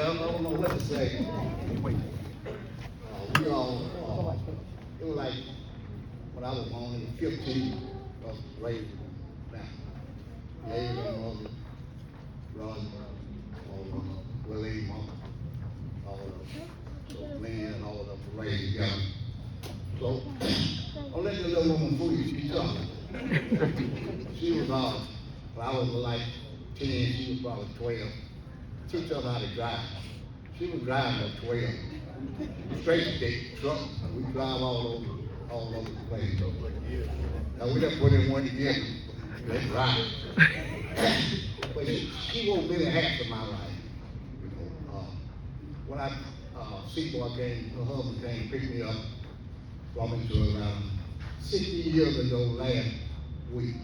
I don't know what to say. We all, it was like when I was only 15, I was raised now. Lady and mother, Ron, Willie, mama, all of them. So Lynn and all of them were raised together. So, don't let the little woman fool you, she's tough. She was when I was like 10, she was probably 12. Teach us how to drive. She was driving at 12. Straight stick truck. We drive all over the place. So, now we done put in one together. Let's drive. But she won't be the half of my life. You know, when I Seaboy came, her husband came to pick me up, brought me to around 60 years ago last week.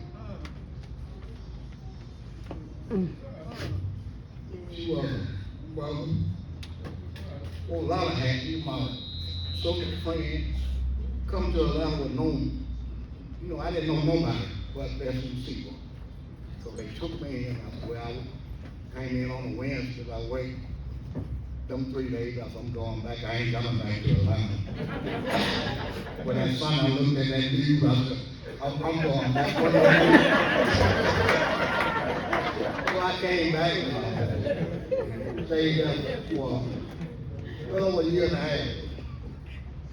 She was a lot of happy. My social friend come to Atlanta with no, you know, I didn't know nobody but that's from Seaboy. So they took me in. I said, well, I came in on a Wednesday. I wait them 3 days. I said, I'm going back. I ain't coming back to Atlanta. When that Sunday I looked at that view, I said, I'm going back. So I came back and stayed there for over a year and a half.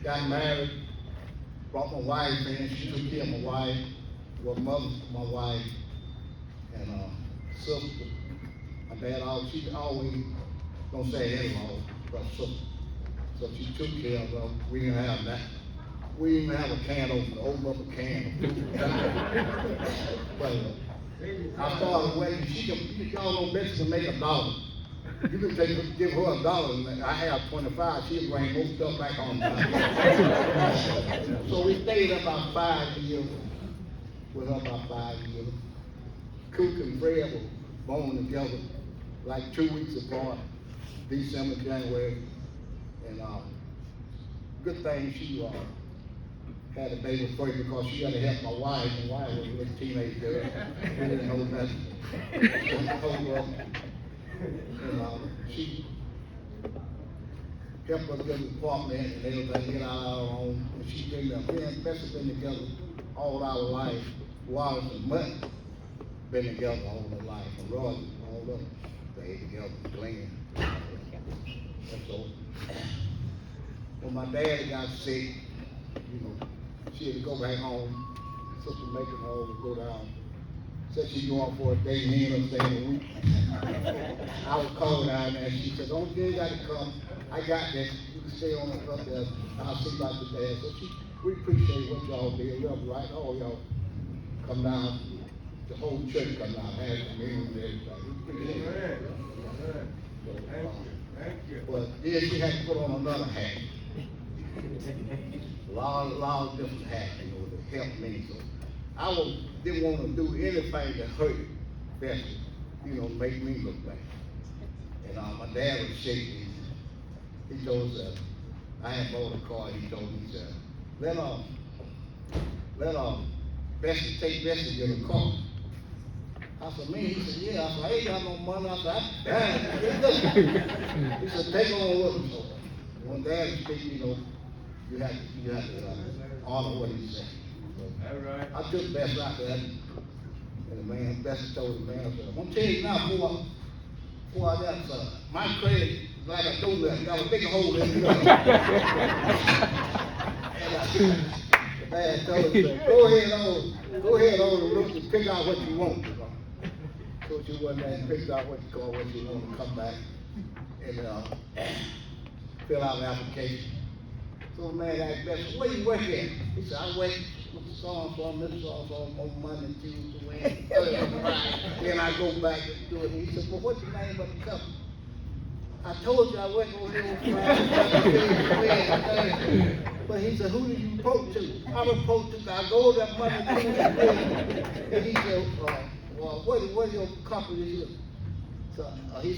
Got married, brought my wife in. She took care of my wife, well, mother, my wife, and sister. My dad she always don't say in-law, but sister. So she took care of her. We didn't have that. We didn't even have a can open up a can. But I started waiting. Y'all know Betsy can make $1. You can give her $1, I have 25, she'll bring most stuff back home. So we stayed about 5 years, with her about 5 years. Cook and Fred were born together like 2 weeks apart, December, January. And good thing she had a baby first because she had to help my wife. My wife was a little teenage girl. We didn't know nothing. And she helped us get an apartment and everything, get out of our own. And she been there. Me and Betsy been together all our life. Wallace and Mutt been together all their life. And Roy, all of them, they together, Glenn. And so, when my dad got sick, you know, she had to go back home. Sister making her go down. Said she going for a day, me and her staying a week. I was called down there and she said, don't you got to come. I got this. You can stay on up there. I'll see about the dad. So we appreciate what y'all did. Y'all right. All y'all come down. The whole church come down. Had the meetings and everything. We appreciate it. So, thank you. But then she had to put on another hat. A lot of different hats, you know, to help me. So didn't want to do anything to hurt Betsy, you know, make me look bad. And my dad was shaking. He told us, I had bought a car. He told me, he said, let Betsy take Betsy to get a car. I said, me? He said, yeah. I said, I ain't got no money. I said, he said, take on with him. So when Dad speaks, you know, you have to honor what he said. So, right. I took Betsy out there, and the man, Betsy told the man, I said, I'm going to tell you now, before I left, my credit is like a donut, got a big hole in it. And the man told him, go ahead on and look and pick out what you want. So she went there and picked out what you want to come back and fill out an application. So the man asked Betsy, where you work at? He said, I work with the song from this song on Monday, Tuesday, Wednesday, Thursday, Friday. Then I go back and do it. And he said, well, what's the name of the company? I told you I work over here on Friday, Thursday. But he said, who do you report to? I report to, I go to that Monday, Tuesday, Wednesday. And he said, well, what your company is? So he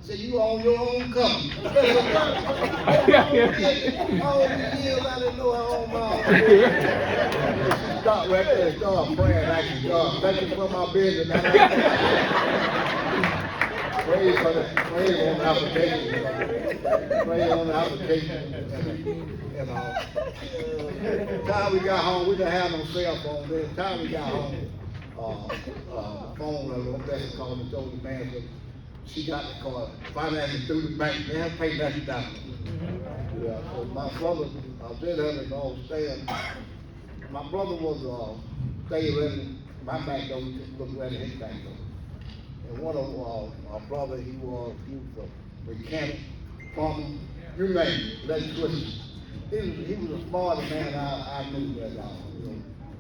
said, you own your own company. All these years I didn't know I owned my own business. She stopped right there and started praying, actually, God, thank you for my business. Pray for the, pray on the application. Pray on the application. You know, time we got home, we didn't have no cell phone. By the time we got home, phone, Rebecca called and told the man that she got the car, financing through the bank, they haven't paid nothing down. Yeah, so my brother, did have it all staying. My brother was, stay ready, my bank door, look ready, his bank door. And one of our brother, he was a mechanic, farmer, you name it, electrician. He was a smarter man I knew that,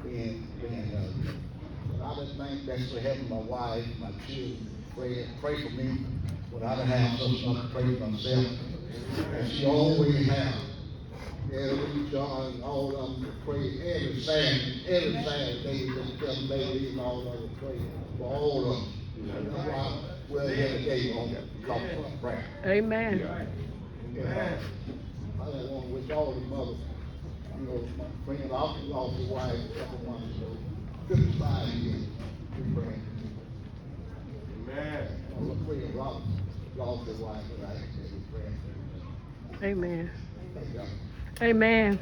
being, I just think that's for having my wife, my children, pray for me. When I didn't have something, I pray for myself. And she always have. Every John, all of them pray every Saturday, they just tell them they and all of them pray for all of them. That's why we're here today on the call for prayer. Amen. Yeah. I just want to wish all the mothers, my friend, I also lost his wife a couple months ago, 55 years, we pray. Amen. My friend Robert lost his wife, but I said we pray. Amen. Thank God. Amen.